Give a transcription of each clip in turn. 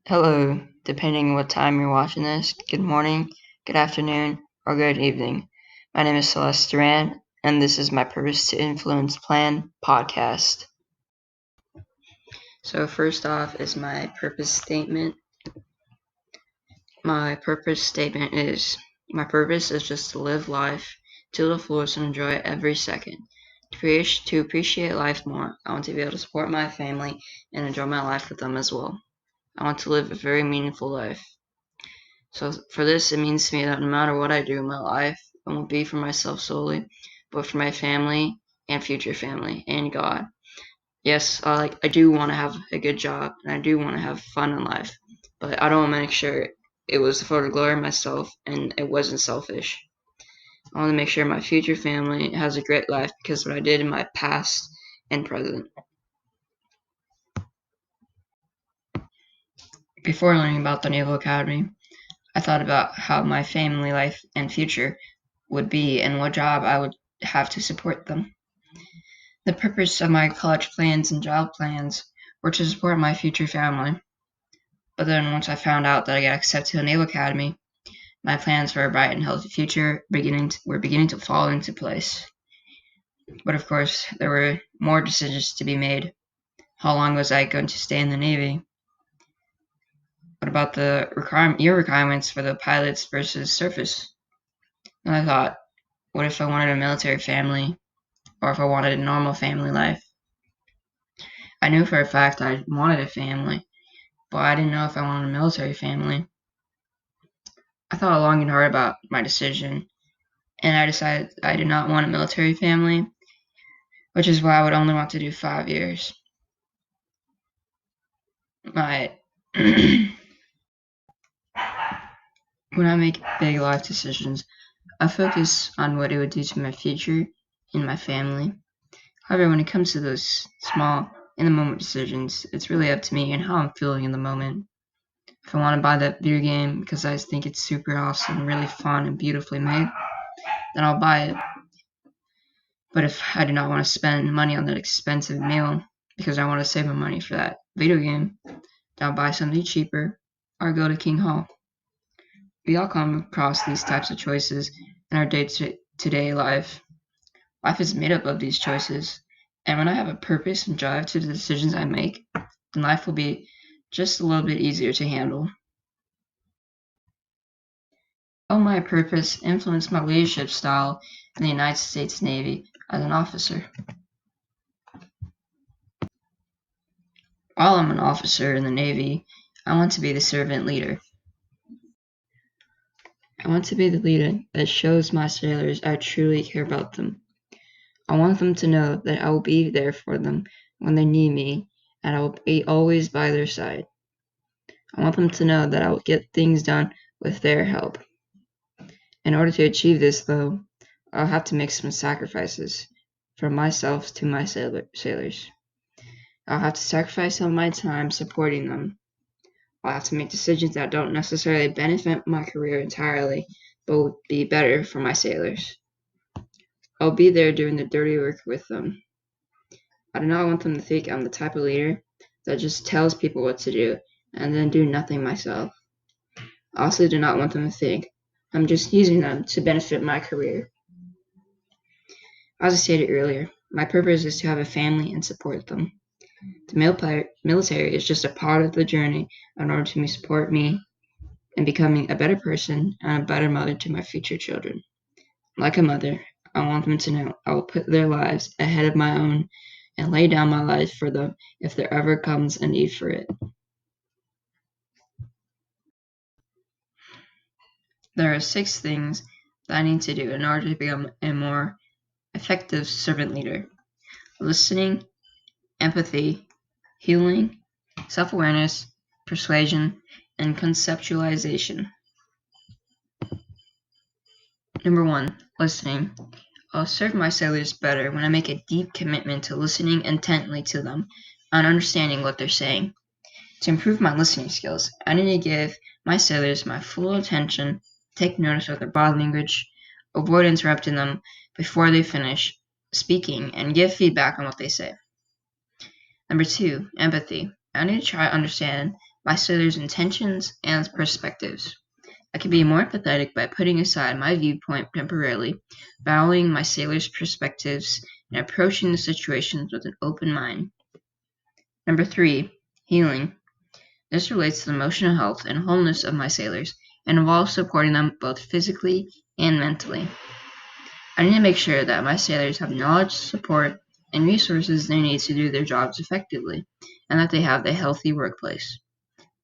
Hello, depending on what time you're watching this. Good morning, good afternoon, or good evening. My name is Celeste Duran, and this is my Purpose to Influence Plan podcast. So first off is my purpose statement. My purpose statement is, my purpose is just to live life to the fullest and enjoy every second. To appreciate life more, I want to be able to support my family and enjoy my life with them as well. I want to live a very meaningful life. So for this, it means to me that no matter what I do in my life, it won't be for myself solely, but for my family and future family and God. Yes, I do want to have a good job and I do want to have fun in life, but I don't want to make sure it was for the glory of myself and it wasn't selfish. I want to make sure my future family has a great life because of what I did in my past and present. Before learning about the Naval Academy, I thought about how my family life and future would be and what job I would have to support them. The purpose of my college plans and job plans were to support my future family. But then once I found out that I got accepted to the Naval Academy, my plans for a bright and healthy future were beginning to fall into place. But of course, there were more decisions to be made. How long was I going to stay in the Navy? What about the year requirements for the pilots versus surface? And I thought, what if I wanted a military family, or if I wanted a normal family life? I knew for a fact I wanted a family, but I didn't know if I wanted a military family. I thought long and hard about my decision, and I decided I did not want a military family, which is why I would only want to do 5 years. When I make big life decisions, I focus on what it would do to my future and my family. However, when it comes to those small, in-the-moment decisions, it's really up to me and how I'm feeling in the moment. If I want to buy that video game because I think it's super awesome, really fun, and beautifully made, then I'll buy it. But if I do not want to spend money on that expensive meal because I want to save my money for that video game, then I'll buy something cheaper or go to King Hall. We all come across these types of choices in our day-to-day life. Life is made up of these choices, and when I have a purpose and drive to the decisions I make, then life will be just a little bit easier to handle. How my purpose influenced my leadership style in the United States Navy as an officer. While I'm an officer in the Navy, I want to be the servant leader. I want to be the leader that shows my sailors I truly care about them. I want them to know that I will be there for them when they need me, and I will be always by their side. I want them to know that I will get things done with their help. In order to achieve this, though, I'll have to make some sacrifices from myself to my sailors. I'll have to sacrifice some of my time supporting them. I'll have to make decisions that don't necessarily benefit my career entirely, but will be better for my sailors. I'll be there doing the dirty work with them. I do not want them to think I'm the type of leader that just tells people what to do and then do nothing myself. I also do not want them to think I'm just using them to benefit my career. As I stated earlier, my purpose is to have a family and support them. The military is just a part of the journey in order to support me in becoming a better person and a better mother to my future children. Like a mother, I want them to know I will put their lives ahead of my own and lay down my life for them if there ever comes a need for it. There are 6 things that I need to do in order to become a more effective servant leader: listening, empathy, healing, self-awareness, persuasion, and conceptualization. Number 1, listening. I'll serve my sailors better when I make a deep commitment to listening intently to them and understanding what they're saying. To improve my listening skills, I need to give my sailors my full attention, take notice of their body language, avoid interrupting them before they finish speaking, and give feedback on what they say. Number 2, empathy. I need to try to understand my sailors' intentions and perspectives. I can be more empathetic by putting aside my viewpoint temporarily, valuing my sailors' perspectives, and approaching the situations with an open mind. Number 3, healing. This relates to the emotional health and wholeness of my sailors and involves supporting them both physically and mentally. I need to make sure that my sailors have knowledge, support, and resources they need to do their jobs effectively, and that they have a healthy workplace.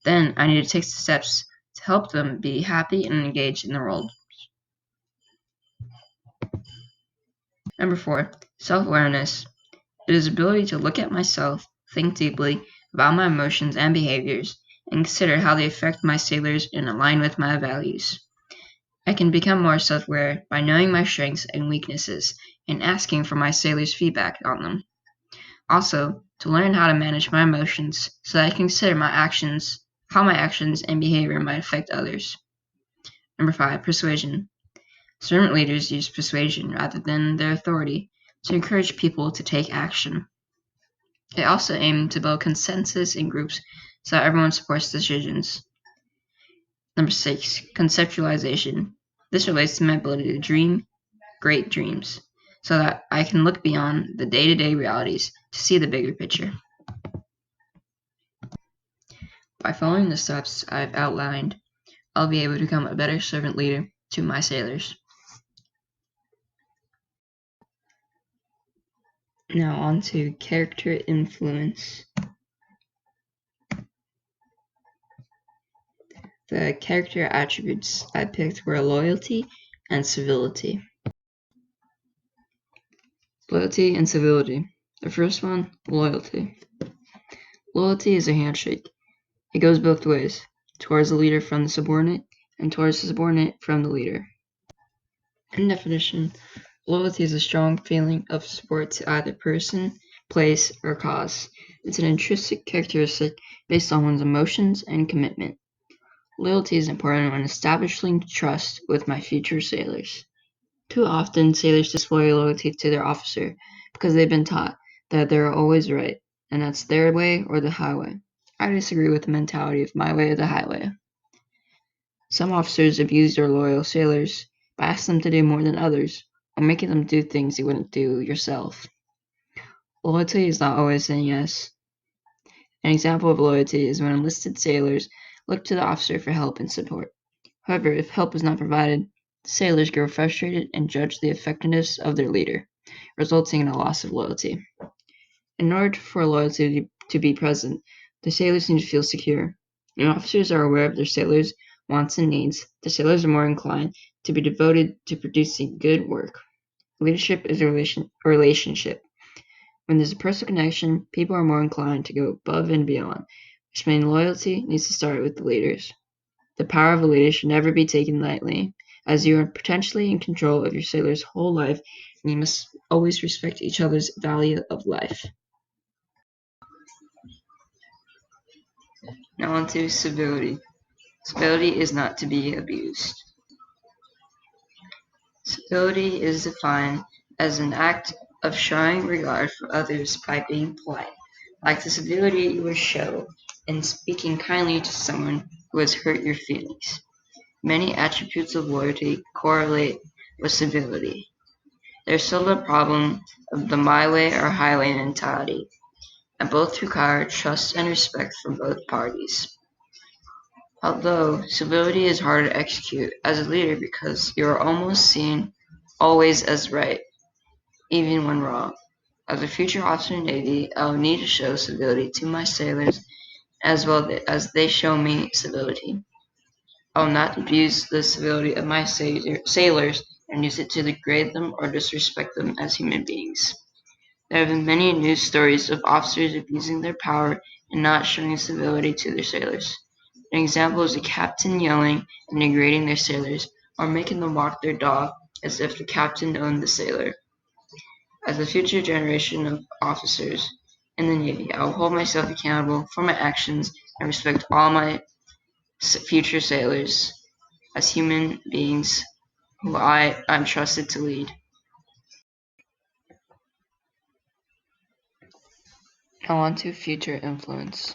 Then I need to take steps to help them be happy and engaged in the world. Number 4, self-awareness. It is the ability to look at myself, think deeply about my emotions and behaviors, and consider how they affect my sailors and align with my values. I can become more self-aware by knowing my strengths and weaknesses and asking for my sailors' feedback on them. Also, to learn how to manage my emotions so that I can consider how my actions and behavior might affect others. Number 5, persuasion. Servant leaders use persuasion rather than their authority to encourage people to take action. They also aim to build consensus in groups so that everyone supports decisions. Number 6, conceptualization. This relates to my ability to dream great dreams so that I can look beyond the day-to-day realities to see the bigger picture. By following the steps I've outlined, I'll be able to become a better servant leader to my sailors. Now on to character influence. The character attributes I picked were loyalty and civility. Loyalty and civility. The first one, loyalty. Loyalty is a handshake. It goes both ways, towards the leader from the subordinate and towards the subordinate from the leader. In definition, loyalty is a strong feeling of support to either person, place, or cause. It's an intrinsic characteristic based on one's emotions and commitment. Loyalty is important when establishing trust with my future sailors. Too often, sailors display loyalty to their officer because they've been taught that they're always right, and that's their way or the highway. I disagree with the mentality of my way or the highway. Some officers abuse their loyal sailors by asking them to do more than others, or making them do things you wouldn't do yourself. Loyalty is not always saying yes. An example of loyalty is when enlisted sailors look to the officer for help and support. However, if help is not provided, the sailors grow frustrated and judge the effectiveness of their leader, resulting in a loss of loyalty. In order for loyalty to be present, the sailors need to feel secure. When officers are aware of their sailors' wants and needs, the sailors are more inclined to be devoted to producing good work. Leadership is a relationship. When there's a personal connection, people are more inclined to go above and beyond, which means loyalty needs to start with the leaders. The power of a leader should never be taken lightly, as you are potentially in control of your sailor's whole life, and you must always respect each other's value of life. Now on to civility. Civility is not to be abused. Civility is defined as an act of showing regard for others by being polite, like the civility you would show in speaking kindly to someone who has hurt your feelings. Many attributes of loyalty correlate with civility. There's still the problem of the my way or highway mentality, and both require trust and respect from both parties. Although civility is hard to execute as a leader because you are almost seen always as right, even when wrong. As a future officer in the Navy, I will need to show civility to my sailors as well as they show me civility. I will not abuse the civility of my sailors and use it to degrade them or disrespect them as human beings. There have been many news stories of officers abusing their power and not showing civility to their sailors. An example is a captain yelling and degrading their sailors, or making them walk their dog as if the captain owned the sailor. As a future generation of officers in the Navy, I will hold myself accountable for my actions and respect all my future sailors as human beings who I'm trusted to lead. Now on to future influence.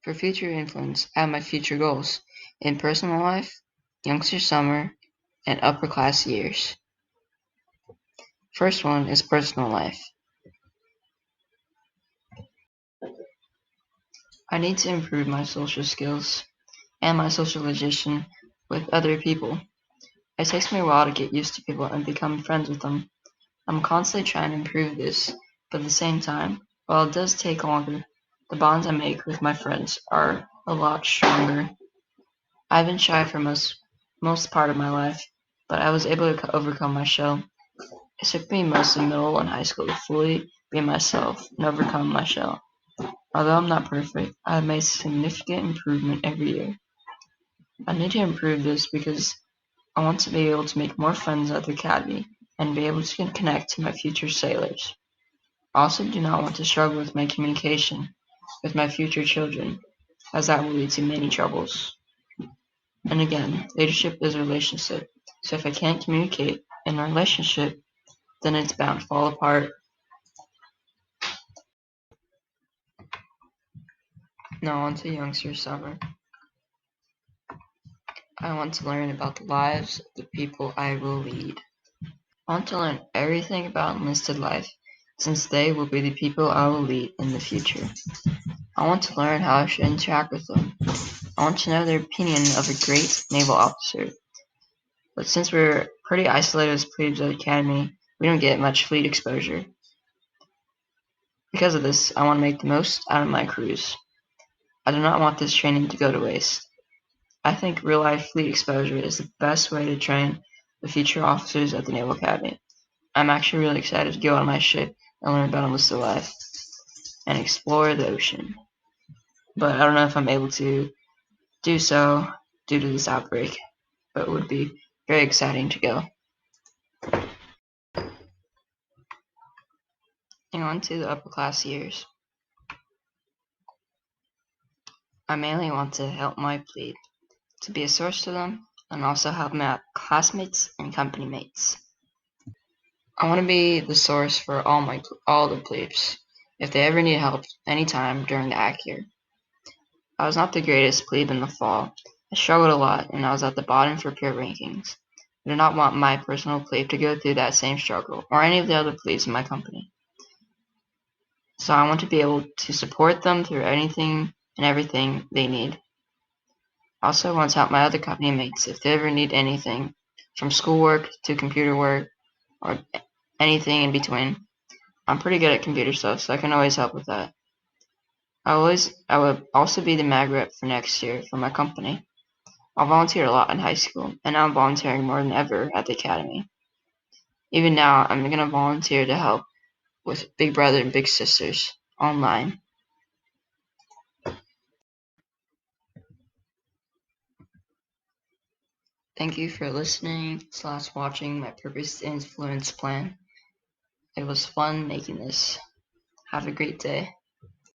For future influence, I have my future goals in personal life, youngster summer, and upper class years. First one is personal life. I need to improve my social skills and my socialization with other people. It takes me a while to get used to people and become friends with them. I'm constantly trying to improve this, but at the same time, while it does take longer, the bonds I make with my friends are a lot stronger. I've been shy for most part of my life, but I was able to overcome my shell. It took me most of middle and high school to fully be myself and overcome my shell. Although I'm not perfect, I have made significant improvement every year. I need to improve this because I want to be able to make more friends at the academy and be able to connect to my future sailors. I also do not want to struggle with my communication with my future children, as that will lead to many troubles. And again, leadership is a relationship, so if I can't communicate in a relationship, then it's bound to fall apart. Now on to youngster summer. I want to learn about the lives of the people I will lead. I want to learn everything about enlisted life, since they will be the people I will lead in the future. I want to learn how I should interact with them. I want to know their opinion of a great naval officer. But since we're pretty isolated as plebes at the academy, we don't get much fleet exposure. Because of this, I want to make the most out of my cruise. I do not want this training to go to waste. I think real-life fleet exposure is the best way to train the future officers at the Naval Academy. I'm actually really excited to go on my ship and learn about enlisted life and explore the ocean. But I don't know if I'm able to do so due to this outbreak, but it would be very exciting to go. And on to the upper class years. I mainly want to help my plebe, to be a source to them, and also help my classmates and company mates. I want to be the source for all the plebes, if they ever need help anytime during the AC year. I was not the greatest plebe in the fall. I struggled a lot, and I was at the bottom for peer rankings. I do not want my personal plebe to go through that same struggle, or any of the other plebes in my company. So I want to be able to support them through anything and everything they need. I also want to help my other company mates if they ever need anything, from schoolwork to computer work, or anything in between. I'm pretty good at computer stuff, so I can always help with that. I would also be the mag rep for next year for my company. I volunteered a lot in high school, and now I'm volunteering more than ever at the academy. Even now, I'm going to volunteer to help with Big Brother and Big Sisters online. Thank you for listening/watching my Purpose to Influence plan. It was fun making this. Have a great day.